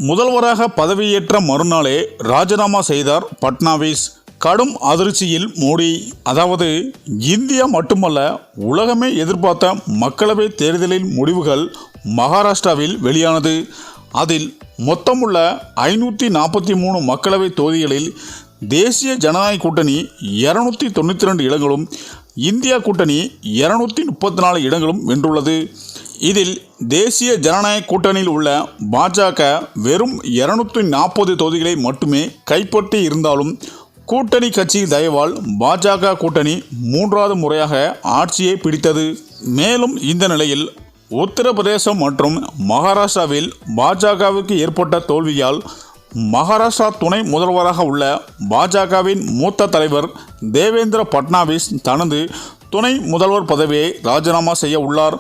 முதல்வராக பதவியேற்ற மறுநாளே ராஜினாமா செய்தார் பட்னாவிஸ். கடும் அதிர்ச்சியில் மோடி. அதாவது இந்தியா மட்டுமல்ல, உலகமே எதிர்பார்த்த மக்களவை தேர்தலின் முடிவுகள் மகாராஷ்டிராவில் வெளியானது. அதில் மொத்தமுள்ள 543 மக்களவை தொகுதிகளில் தேசிய ஜனநாயக கூட்டணி 292 இடங்களும், இந்தியா கூட்டணி 234 இடங்களும் வென்றுள்ளது. இதில் தேசிய ஜனநாயக கூட்டணியில் உள்ள பாஜக வெறும் 240 தொகுதிகளை மட்டுமே கைப்பற்றி இருந்தாலும், கூட்டணி கட்சி தயவால் பாஜக கூட்டணி 3வது முறையாக ஆட்சியை பிடித்தது. மேலும் இந்த நிலையில் உத்தரப்பிரதேசம் மற்றும் மகாராஷ்டிராவில் பாஜகவுக்கு ஏற்பட்ட தோல்வியால் மகாராஷ்டிரா துணை முதல்வராக உள்ள பாஜகவின் மூத்த தலைவர் தேவேந்திர பட்னாவிஸ் தனது துணை முதல்வர் பதவியை ராஜினாமா செய்ய உள்ளார்.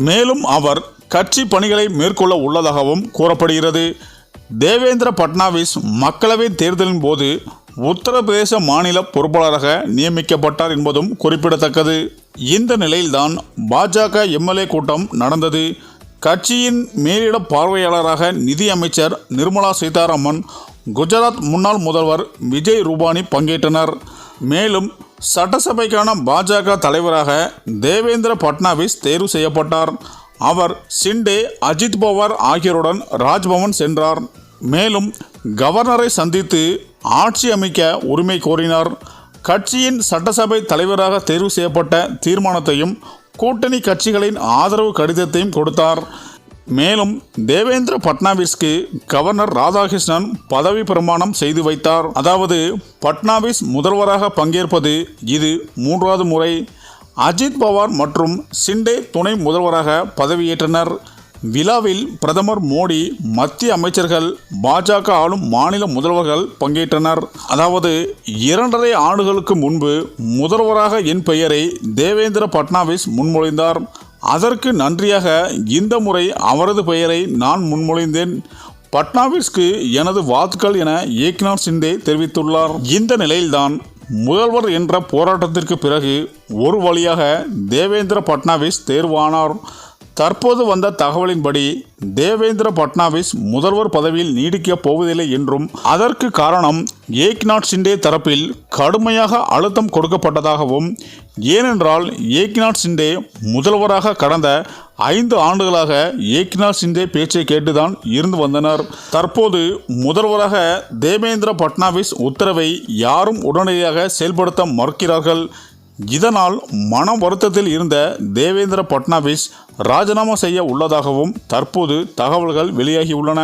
மேலும் அவர் கட்சி பணிகளை மேற்கொள்ள உள்ளதாகவும் கூறப்படுகிறது. தேவேந்திர பட்னாவிஸ் மக்களவை தேர்தலின் போது உத்தரப்பிரதேச மாநில பொறுப்பாளராக நியமிக்கப்பட்டார் என்பதும் குறிப்பிடத்தக்கது. இந்த நிலையில்தான் பாஜக எம்எல்ஏ கூட்டம் நடந்தது. கட்சியின் மேலிட பார்வையாளராக நிதி அமைச்சர் நிர்மலா சீதாராமன், குஜராத் முன்னாள் முதல்வர் விஜய் ரூபானி பங்கேற்றனர். மேலும் சட்டசபைக்கான பாஜக தலைவராக தேவேந்திர பட்னாவிஸ் தேர்வு செய்யப்பட்டார். அவர் ஷிண்டே, அஜித் பவார் ஆகியோருடன் ராஜ்பவன் சென்றார். மேலும் கவர்னரை சந்தித்து ஆட்சி அமைக்க உரிமை கோரினார். கட்சியின் சட்டசபை தலைவராக தேர்வு செய்யப்பட்ட தீர்மானத்தையும் கூட்டணி கட்சிகளின் ஆதரவு கடிதத்தையும் கொடுத்தார். மேலும் தேவேந்திர பட்னாவிஸ்க்கு கவர்னர் ராதாகிருஷ்ணன் பதவி பிரமாணம் செய்து வைத்தார். அதாவது பட்னாவிஸ் முதல்வராக பங்கேற்பது இது 3வது முறை. அஜித் பவார் மற்றும் ஷிண்டே துணை முதல்வராக பதவியேற்றனர். விழாவில் பிரதமர் மோடி, மத்திய அமைச்சர்கள், பாஜக ஆளும் மாநில முதல்வர்கள் பங்கேற்றனர். அதாவது 2.5 ஆண்டுகளுக்கு முன்பு முதல்வராக என் பெயரை தேவேந்திர பட்னாவிஸ் முன்மொழிந்தார். அதற்கு நன்றியாக இந்த முறை அவரது பெயரை நான் முன்மொழிந்தேன். பட்னாவிஸ்க்கு எனது வாழ்த்துக்கள் என ஏக்நாத் ஷிண்டே தெரிவித்துள்ளார். இந்த நிலையில்தான் முதல்வர் என்ற போராட்டத்திற்கு பிறகு ஒரு வழியாக தேவேந்திர பட்னாவிஸ் தேர்வானார். தற்போது வந்த தகவலின்படி தேவேந்திர பட்னாவிஸ் முதல்வர் பதவியில் நீடிக்கப் போவதில்லை என்றும், அதற்கு காரணம் ஏக்நாத் ஷிண்டே தரப்பில் கடுமையாக அழுத்தம் கொடுக்கப்பட்டதாகவும், ஏனென்றால் ஏக்நாத் ஷிண்டே முதல்வராக கடந்த 5 ஆண்டுகளாக ஏக்நாத் ஷிண்டே பேச்சை கேட்டுதான் இருந்து வந்தனர். தற்போது முதல்வராக தேவேந்திர பட்னாவிஸ் உத்தரவை யாரும் உடனடியாக செயல்படுத்த மறுக்கிறார்கள். இதனால் மன வருத்தத்தில் இருந்த தேவேந்திர பட்னாவிஸ் ராஜினாமா செய்ய உள்ளதாகவும் தற்போது தகவல்கள் வெளியாகியுள்ளன.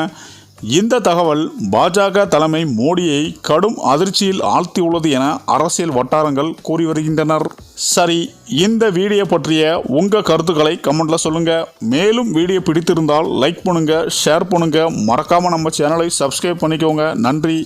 இந்த தகவல் பாஜக தலைமை மோடியை கடும் அதிர்ச்சியில் ஆழ்த்தியுள்ளது என அரசியல் வட்டாரங்கள் கூறி வருகின்றனர். சரி, இந்த வீடியோ பற்றிய உங்கள் கருத்துக்களை கமெண்ட்ல சொல்லுங்க. மேலும் வீடியோ பிடித்திருந்தால் லைக் பண்ணுங்க, ஷேர் பண்ணுங்க, மறக்காம நம்ம சேனலை சப்ஸ்கிரைப் பண்ணிக்கோங்க. நன்றி.